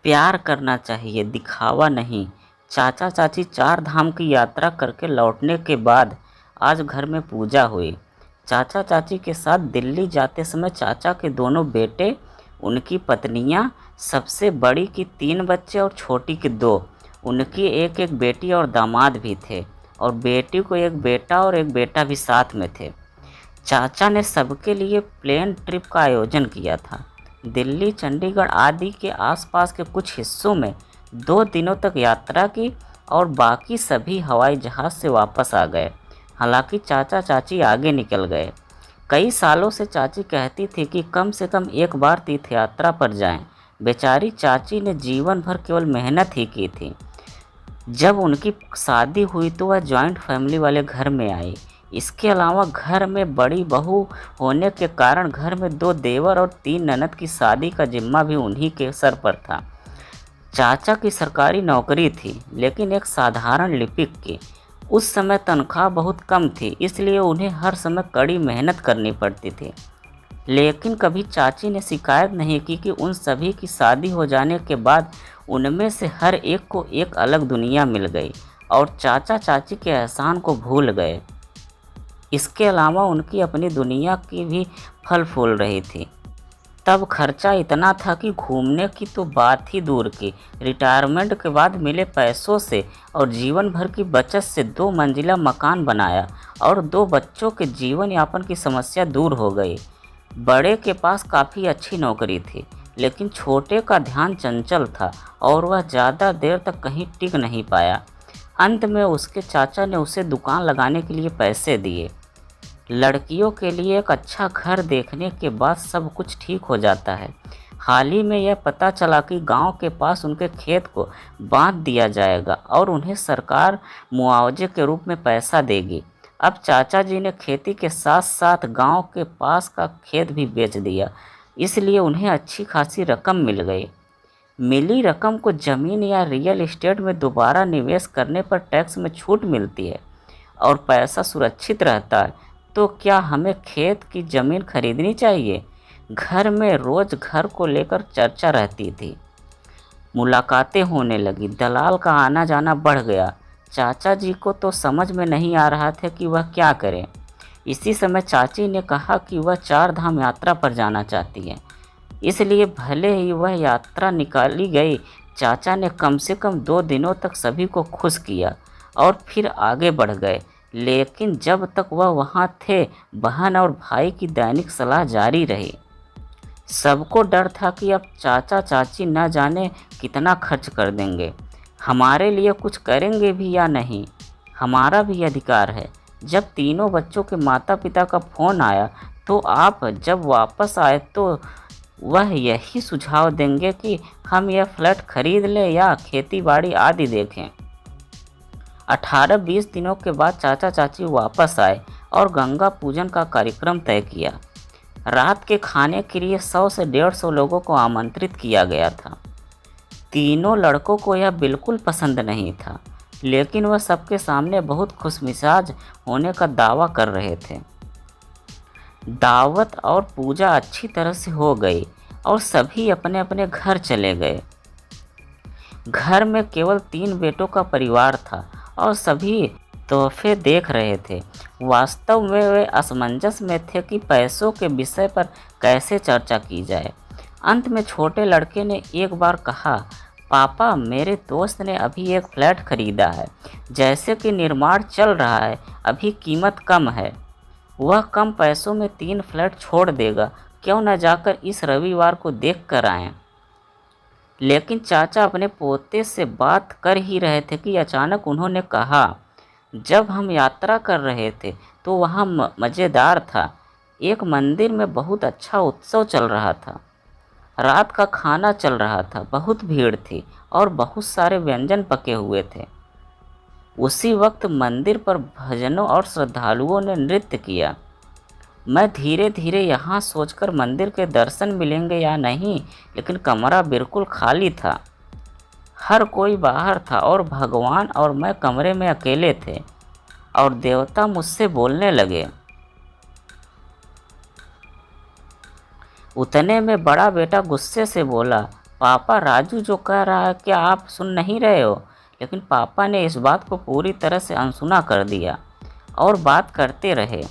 प्यार करना चाहिए, दिखावा नहीं। चाचा चाची चार धाम की यात्रा करके लौटने के बाद आज घर में पूजा हुई। चाचा चाची के साथ दिल्ली जाते समय चाचा के दोनों बेटे, उनकी पत्नियां, सबसे बड़ी की 3 बच्चे और छोटी की 2, उनकी एक एक बेटी और दामाद भी थे, और बेटी को एक बेटा और एक बेटा भी साथ में थे। चाचा ने सबके लिए प्लेन ट्रिप का आयोजन किया था। दिल्ली, चंडीगढ़ आदि के आसपास के कुछ हिस्सों में 2 दिनों तक यात्रा की और बाकी सभी हवाई जहाज़ से वापस आ गए। हालांकि चाचा चाची आगे निकल गए। कई सालों से चाची कहती थी कि कम से कम एक बार तीर्थ यात्रा पर जाएं। बेचारी चाची ने जीवन भर केवल मेहनत ही की थी। जब उनकी शादी हुई तो वह जॉइंट फैमिली वाले घर में आई। इसके अलावा घर में बड़ी बहू होने के कारण घर में 2 देवर और 3 ननद की शादी का जिम्मा भी उन्हीं के सर पर था। चाचा की सरकारी नौकरी थी, लेकिन एक साधारण लिपिक की। उस समय तनख्वाह बहुत कम थी, इसलिए उन्हें हर समय कड़ी मेहनत करनी पड़ती थी। लेकिन कभी चाची ने शिकायत नहीं की कि उन सभी की शादी हो जाने के बाद उनमें से हर एक को एक अलग दुनिया मिल गई और चाचा चाची के एहसान को भूल गए। इसके अलावा उनकी अपनी दुनिया की भी फल फूल रही थी। तब खर्चा इतना था कि घूमने की तो बात ही दूर की। रिटायरमेंट के बाद मिले पैसों से और जीवन भर की बचत से 2 मंजिला मकान बनाया और 2 बच्चों के जीवन यापन की समस्या दूर हो गई। बड़े के पास काफ़ी अच्छी नौकरी थी, लेकिन छोटे का ध्यान चंचल था और वह ज़्यादा देर तक कहीं टिक नहीं पाया। अंत में उसके चाचा ने उसे दुकान लगाने के लिए पैसे दिए। लड़कियों के लिए एक अच्छा घर देखने के बाद सब कुछ ठीक हो जाता है। हाल ही में यह पता चला कि गांव के पास उनके खेत को बांध दिया जाएगा और उन्हें सरकार मुआवजे के रूप में पैसा देगी। अब चाचा जी ने खेती के साथ साथ गांव के पास का खेत भी बेच दिया, इसलिए उन्हें अच्छी खासी रकम मिल गई। मिली रकम को ज़मीन या रियल एस्टेट में दोबारा निवेश करने पर टैक्स में छूट मिलती है और पैसा सुरक्षित रहता है। तो क्या हमें खेत की ज़मीन खरीदनी चाहिए? घर में रोज़ घर को लेकर चर्चा रहती थी। मुलाकातें होने लगी, दलाल का आना जाना बढ़ गया। चाचा जी को तो समझ में नहीं आ रहा था कि वह क्या करें। इसी समय चाची ने कहा कि वह 4 धाम यात्रा पर जाना चाहती है, इसलिए भले ही वह यात्रा निकाली गई। चाचा ने कम से कम 2 दिनों तक सभी को खुश किया और फिर आगे बढ़ गए। लेकिन जब तक वह वहाँ थे, बहन और भाई की दैनिक सलाह जारी रही। सबको डर था कि अब चाचा चाची न जाने कितना खर्च कर देंगे, हमारे लिए कुछ करेंगे भी या नहीं, हमारा भी अधिकार है। जब तीनों बच्चों के माता पिता का फ़ोन आया तो आप जब वापस आए तो वह यही सुझाव देंगे कि हम यह फ्लैट खरीद लें या खेती बाड़ी आदि देखें। 18-20 दिनों के बाद चाचा चाची वापस आए और गंगा पूजन का कार्यक्रम तय किया। रात के खाने के लिए 100 से 150 लोगों को आमंत्रित किया गया था। तीनों लड़कों को यह बिल्कुल पसंद नहीं था, लेकिन वह सबके सामने बहुत खुशमिजाज होने का दावा कर रहे थे। दावत और पूजा अच्छी तरह से हो गई और सभी अपने अपने घर चले गए। घर में केवल 3 बेटों का परिवार था और सभी तोहफे देख रहे थे। वास्तव में वे असमंजस में थे कि पैसों के विषय पर कैसे चर्चा की जाए। अंत में छोटे लड़के ने एक बार कहा, पापा, मेरे दोस्त ने अभी एक फ्लैट खरीदा है, जैसे कि निर्माण चल रहा है, अभी कीमत कम है। वह कम पैसों में 3 फ्लैट छोड़ देगा, क्यों न जाकर इस रविवार को देख कर आएँ। लेकिन चाचा अपने पोते से बात कर ही रहे थे कि अचानक उन्होंने कहा, जब हम यात्रा कर रहे थे तो वहाँ मज़ेदार था। एक मंदिर में बहुत अच्छा उत्सव चल रहा था। रात का खाना चल रहा था, बहुत भीड़ थी और बहुत सारे व्यंजन पके हुए थे। उसी वक्त मंदिर पर भजनों और श्रद्धालुओं ने नृत्य किया। मैं धीरे धीरे यहाँ सोचकर मंदिर के दर्शन मिलेंगे या नहीं, लेकिन कमरा बिल्कुल खाली था। हर कोई बाहर था और भगवान और मैं कमरे में अकेले थे और देवता मुझसे बोलने लगे। उतने में बड़ा बेटा गुस्से से बोला, पापा, राजू जो कह रहा है क्या आप सुन नहीं रहे हो? लेकिन पापा ने इस बात को पूरी तरह से अनसुना कर दिया और बात करते रहे।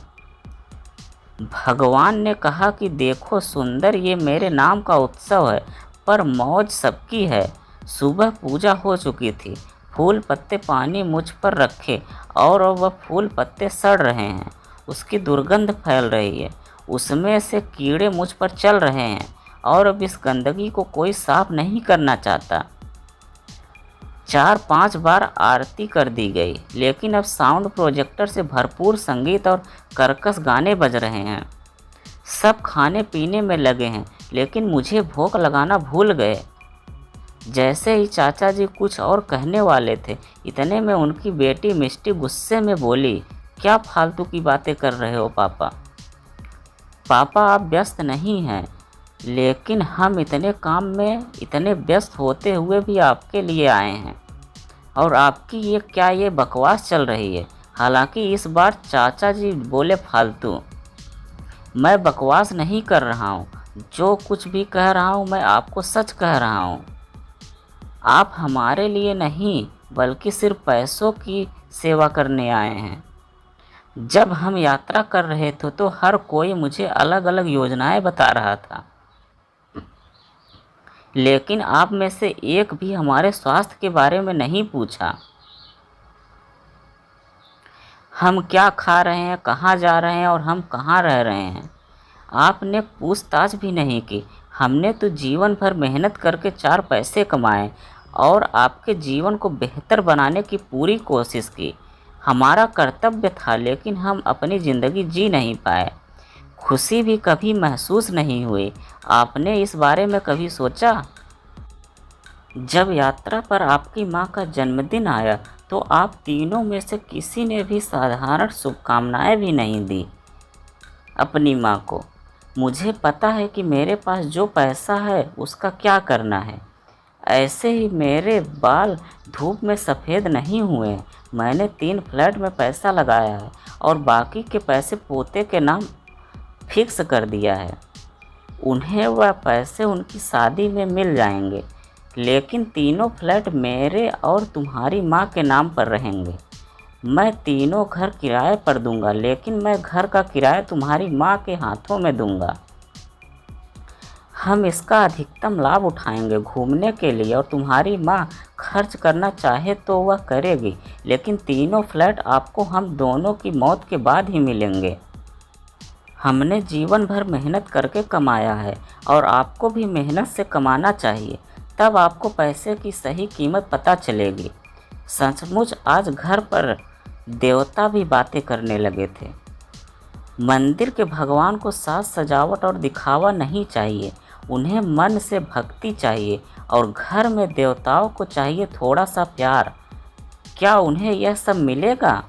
भगवान ने कहा कि देखो सुंदर, ये मेरे नाम का उत्सव है, पर मौज सबकी है। सुबह पूजा हो चुकी थी, फूल पत्ते पानी मुझ पर रखे और अब वह फूल पत्ते सड़ रहे हैं, उसकी दुर्गंध फैल रही है, उसमें से कीड़े मुझ पर चल रहे हैं और अब इस गंदगी को कोई साफ नहीं करना चाहता। 4-5 बार आरती कर दी गई, लेकिन अब साउंड प्रोजेक्टर से भरपूर संगीत और कर्कश गाने बज रहे हैं। सब खाने पीने में लगे हैं, लेकिन मुझे भोग लगाना भूल गए। जैसे ही चाचा जी कुछ और कहने वाले थे, इतने में उनकी बेटी मिष्टी गुस्से में बोली, क्या फालतू की बातें कर रहे हो पापा? पापा आप व्यस्त नहीं हैं, लेकिन हम इतने काम में इतने व्यस्त होते हुए भी आपके लिए आए हैं और आपकी ये बकवास चल रही है। हालांकि इस बार चाचा जी बोले, फालतू? मैं बकवास नहीं कर रहा हूँ, जो कुछ भी कह रहा हूँ मैं आपको सच कह रहा हूँ। आप हमारे लिए नहीं बल्कि सिर्फ पैसों की सेवा करने आए हैं। जब हम यात्रा कर रहे थे तो हर कोई मुझे अलग अलग योजनाएं बता रहा था, लेकिन आप में से एक भी हमारे स्वास्थ्य के बारे में नहीं पूछा। हम क्या खा रहे हैं, कहाँ जा रहे हैं और हम कहाँ रह रहे हैं, आपने पूछताछ भी नहीं की। हमने तो जीवन भर मेहनत करके 4 पैसे कमाए और आपके जीवन को बेहतर बनाने की पूरी कोशिश की। हमारा कर्तव्य था, लेकिन हम अपनी ज़िंदगी जी नहीं पाए, खुशी भी कभी महसूस नहीं हुई। आपने इस बारे में कभी सोचा? जब यात्रा पर आपकी माँ का जन्मदिन आया तो आप तीनों में से किसी ने भी साधारण शुभकामनाएं भी नहीं दी अपनी माँ को। मुझे पता है कि मेरे पास जो पैसा है उसका क्या करना है। ऐसे ही मेरे बाल धूप में सफ़ेद नहीं हुए। मैंने 3 फ्लैट में पैसा लगाया है और बाकी के पैसे पोते के नाम फिक्स कर दिया है। उन्हें वह पैसे उनकी शादी में मिल जाएंगे, लेकिन तीनों फ्लैट मेरे और तुम्हारी माँ के नाम पर रहेंगे। मैं तीनों घर किराए पर दूंगा, लेकिन मैं घर का किराया तुम्हारी माँ के हाथों में दूंगा। हम इसका अधिकतम लाभ उठाएंगे घूमने के लिए और तुम्हारी माँ खर्च करना चाहे तो वह करेगी, लेकिन तीनों फ्लैट आपको हम दोनों की मौत के बाद ही मिलेंगे। हमने जीवन भर मेहनत करके कमाया है और आपको भी मेहनत से कमाना चाहिए, तब आपको पैसे की सही कीमत पता चलेगी। सचमुच आज घर पर देवता भी बातें करने लगे थे। मंदिर के भगवान को साज सजावट और दिखावा नहीं चाहिए, उन्हें मन से भक्ति चाहिए और घर में देवताओं को चाहिए थोड़ा सा प्यार। क्या उन्हें यह सब मिलेगा?